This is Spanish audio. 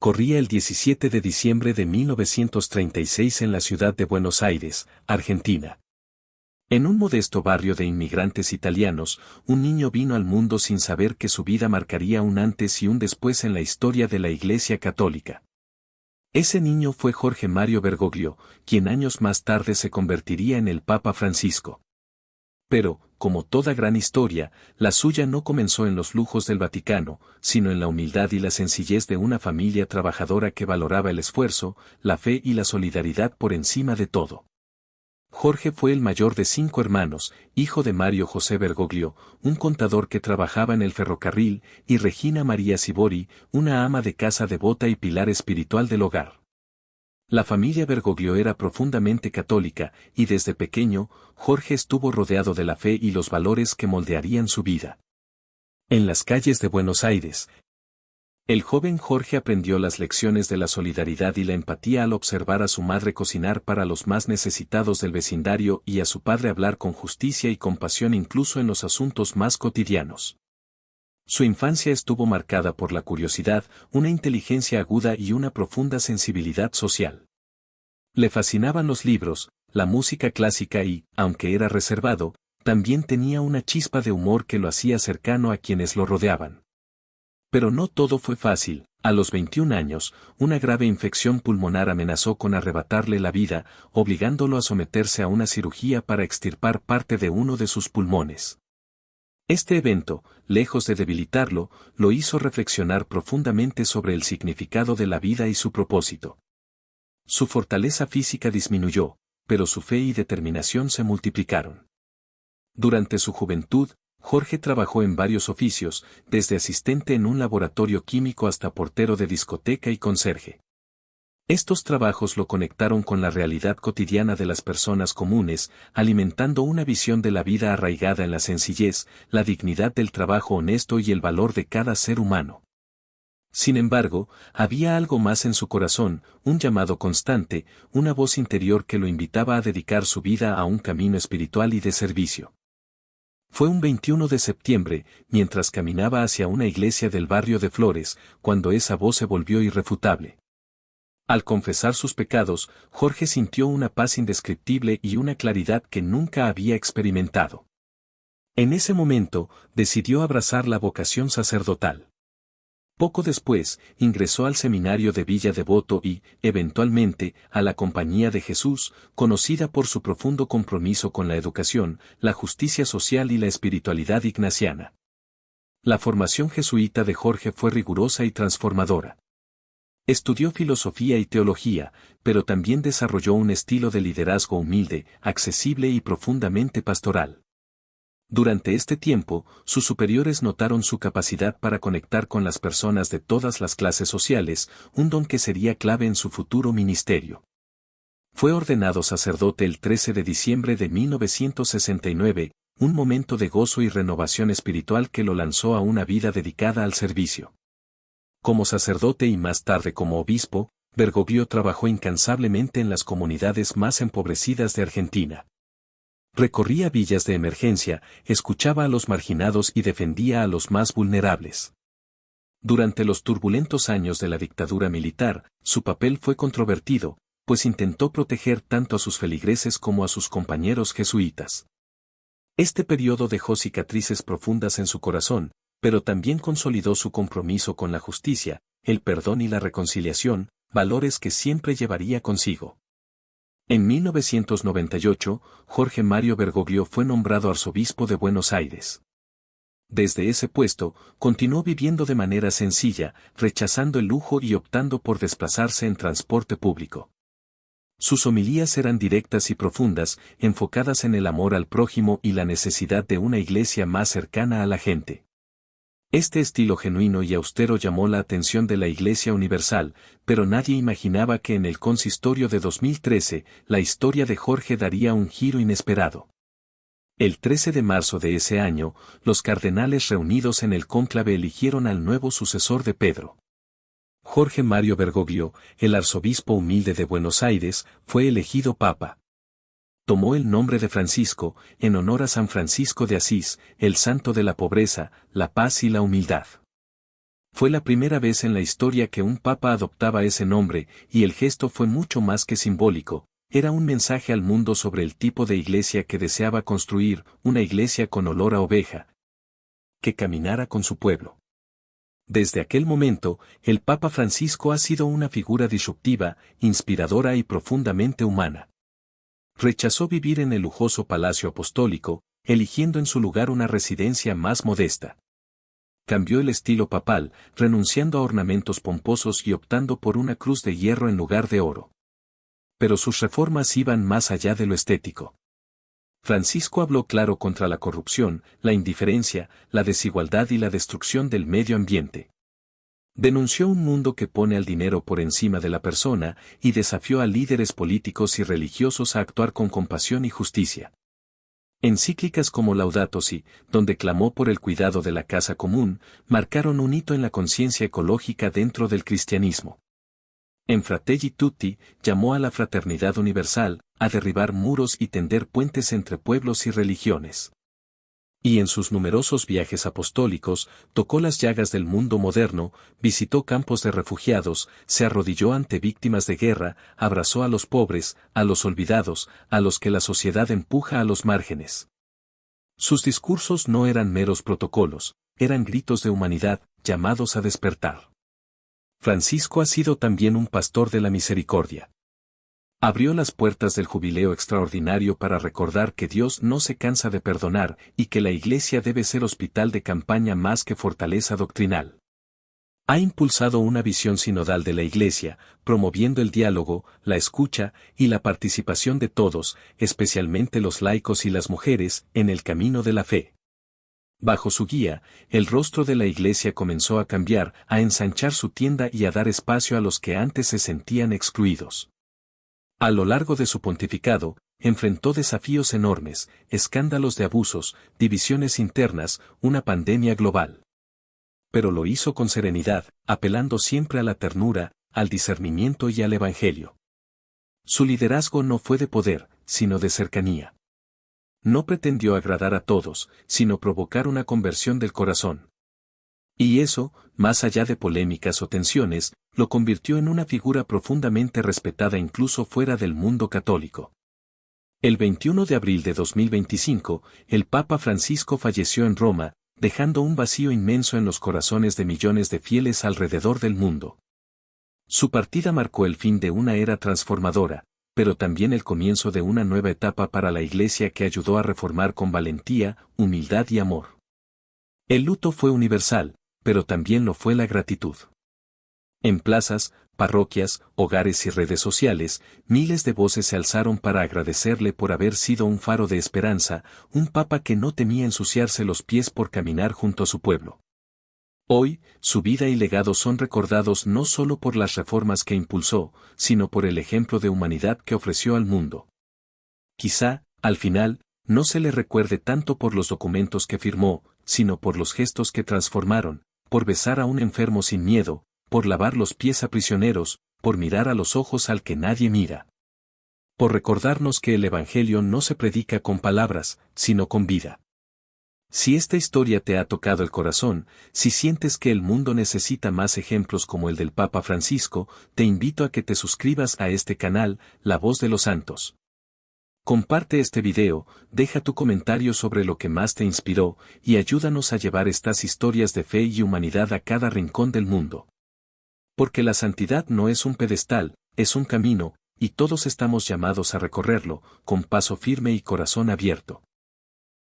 Corría el 17 de diciembre de 1936 en la ciudad de Buenos Aires, Argentina. En un modesto barrio de inmigrantes italianos, un niño vino al mundo sin saber que su vida marcaría un antes y un después en la historia de la Iglesia Católica. Ese niño fue Jorge Mario Bergoglio, quien años más tarde se convertiría en el Papa Francisco. Pero, como toda gran historia, la suya no comenzó en los lujos del Vaticano, sino en la humildad y la sencillez de una familia trabajadora que valoraba el esfuerzo, la fe y la solidaridad por encima de todo. Jorge fue el mayor de 5 hermanos, hijo de Mario José Bergoglio, un contador que trabajaba en el ferrocarril, y Regina María Sibori, una ama de casa devota y pilar espiritual del hogar. La familia Bergoglio era profundamente católica, y desde pequeño, Jorge estuvo rodeado de la fe y los valores que moldearían su vida. En las calles de Buenos Aires, el joven Jorge aprendió las lecciones de la solidaridad y la empatía al observar a su madre cocinar para los más necesitados del vecindario y a su padre hablar con justicia y compasión incluso en los asuntos más cotidianos. Su infancia estuvo marcada por la curiosidad, una inteligencia aguda y una profunda sensibilidad social. Le fascinaban los libros, la música clásica y, aunque era reservado, también tenía una chispa de humor que lo hacía cercano a quienes lo rodeaban. Pero no todo fue fácil. A los 21 años, una grave infección pulmonar amenazó con arrebatarle la vida, obligándolo a someterse a una cirugía para extirpar parte de uno de sus pulmones. Este evento, lejos de debilitarlo, lo hizo reflexionar profundamente sobre el significado de la vida y su propósito. Su fortaleza física disminuyó, pero su fe y determinación se multiplicaron. Durante su juventud, Jorge trabajó en varios oficios, desde asistente en un laboratorio químico hasta portero de discoteca y conserje. Estos trabajos lo conectaron con la realidad cotidiana de las personas comunes, alimentando una visión de la vida arraigada en la sencillez, la dignidad del trabajo honesto y el valor de cada ser humano. Sin embargo, había algo más en su corazón, un llamado constante, una voz interior que lo invitaba a dedicar su vida a un camino espiritual y de servicio. Fue un 21 de septiembre, mientras caminaba hacia una iglesia del barrio de Flores, cuando esa voz se volvió irrefutable. Al confesar sus pecados, Jorge sintió una paz indescriptible y una claridad que nunca había experimentado. En ese momento, decidió abrazar la vocación sacerdotal. Poco después, ingresó al seminario de Villa Devoto y, eventualmente, a la Compañía de Jesús, conocida por su profundo compromiso con la educación, la justicia social y la espiritualidad ignaciana. La formación jesuita de Jorge fue rigurosa y transformadora. Estudió filosofía y teología, pero también desarrolló un estilo de liderazgo humilde, accesible y profundamente pastoral. Durante este tiempo, sus superiores notaron su capacidad para conectar con las personas de todas las clases sociales, un don que sería clave en su futuro ministerio. Fue ordenado sacerdote el 13 de diciembre de 1969, un momento de gozo y renovación espiritual que lo lanzó a una vida dedicada al servicio. Como sacerdote y más tarde como obispo, Bergoglio trabajó incansablemente en las comunidades más empobrecidas de Argentina. Recorría villas de emergencia, escuchaba a los marginados y defendía a los más vulnerables. Durante los turbulentos años de la dictadura militar, su papel fue controvertido, pues intentó proteger tanto a sus feligreses como a sus compañeros jesuitas. Este periodo dejó cicatrices profundas en su corazón, pero también consolidó su compromiso con la justicia, el perdón y la reconciliación, valores que siempre llevaría consigo. En 1998, Jorge Mario Bergoglio fue nombrado arzobispo de Buenos Aires. Desde ese puesto, continuó viviendo de manera sencilla, rechazando el lujo y optando por desplazarse en transporte público. Sus homilías eran directas y profundas, enfocadas en el amor al prójimo y la necesidad de una iglesia más cercana a la gente. Este estilo genuino y austero llamó la atención de la Iglesia Universal, pero nadie imaginaba que en el consistorio de 2013, la historia de Jorge daría un giro inesperado. El 13 de marzo de ese año, los cardenales reunidos en el cónclave eligieron al nuevo sucesor de Pedro. Jorge Mario Bergoglio, el arzobispo humilde de Buenos Aires, fue elegido papa. Tomó el nombre de Francisco, en honor a San Francisco de Asís, el santo de la pobreza, la paz y la humildad. Fue la primera vez en la historia que un papa adoptaba ese nombre, y el gesto fue mucho más que simbólico, era un mensaje al mundo sobre el tipo de iglesia que deseaba construir, una iglesia con olor a oveja, que caminara con su pueblo. Desde aquel momento, el Papa Francisco ha sido una figura disruptiva, inspiradora y profundamente humana. Rechazó vivir en el lujoso palacio apostólico, eligiendo en su lugar una residencia más modesta. Cambió el estilo papal, renunciando a ornamentos pomposos y optando por una cruz de hierro en lugar de oro. Pero sus reformas iban más allá de lo estético. Francisco habló claro contra la corrupción, la indiferencia, la desigualdad y la destrucción del medio ambiente. Denunció un mundo que pone al dinero por encima de la persona y desafió a líderes políticos y religiosos a actuar con compasión y justicia. Encíclicas como Laudato Si, donde clamó por el cuidado de la casa común, marcaron un hito en la conciencia ecológica dentro del cristianismo. En Fratelli Tutti, llamó a la fraternidad universal, a derribar muros y tender puentes entre pueblos y religiones. Y en sus numerosos viajes apostólicos, tocó las llagas del mundo moderno, visitó campos de refugiados, se arrodilló ante víctimas de guerra, abrazó a los pobres, a los olvidados, a los que la sociedad empuja a los márgenes. Sus discursos no eran meros protocolos, eran gritos de humanidad, llamados a despertar. Francisco ha sido también un pastor de la misericordia. Abrió las puertas del jubileo extraordinario para recordar que Dios no se cansa de perdonar y que la Iglesia debe ser hospital de campaña más que fortaleza doctrinal. Ha impulsado una visión sinodal de la Iglesia, promoviendo el diálogo, la escucha y la participación de todos, especialmente los laicos y las mujeres, en el camino de la fe. Bajo su guía, el rostro de la Iglesia comenzó a cambiar, a ensanchar su tienda y a dar espacio a los que antes se sentían excluidos. A lo largo de su pontificado, enfrentó desafíos enormes, escándalos de abusos, divisiones internas, una pandemia global. Pero lo hizo con serenidad, apelando siempre a la ternura, al discernimiento y al Evangelio. Su liderazgo no fue de poder, sino de cercanía. No pretendió agradar a todos, sino provocar una conversión del corazón. Y eso, más allá de polémicas o tensiones, lo convirtió en una figura profundamente respetada incluso fuera del mundo católico. El 21 de abril de 2025, el Papa Francisco falleció en Roma, dejando un vacío inmenso en los corazones de millones de fieles alrededor del mundo. Su partida marcó el fin de una era transformadora, pero también el comienzo de una nueva etapa para la Iglesia que ayudó a reformar con valentía, humildad y amor. El luto fue universal, pero también lo fue la gratitud. En plazas, parroquias, hogares y redes sociales, miles de voces se alzaron para agradecerle por haber sido un faro de esperanza, un papa que no temía ensuciarse los pies por caminar junto a su pueblo. Hoy, su vida y legado son recordados no solo por las reformas que impulsó, sino por el ejemplo de humanidad que ofreció al mundo. Quizá, al final, no se le recuerde tanto por los documentos que firmó, sino por los gestos que transformaron, por besar a un enfermo sin miedo, por lavar los pies a prisioneros, por mirar a los ojos al que nadie mira. Por recordarnos que el Evangelio no se predica con palabras, sino con vida. Si esta historia te ha tocado el corazón, si sientes que el mundo necesita más ejemplos como el del Papa Francisco, te invito a que te suscribas a este canal, La Voz de los Santos. Comparte este video, deja tu comentario sobre lo que más te inspiró, y ayúdanos a llevar estas historias de fe y humanidad a cada rincón del mundo. Porque la santidad no es un pedestal, es un camino, y todos estamos llamados a recorrerlo, con paso firme y corazón abierto.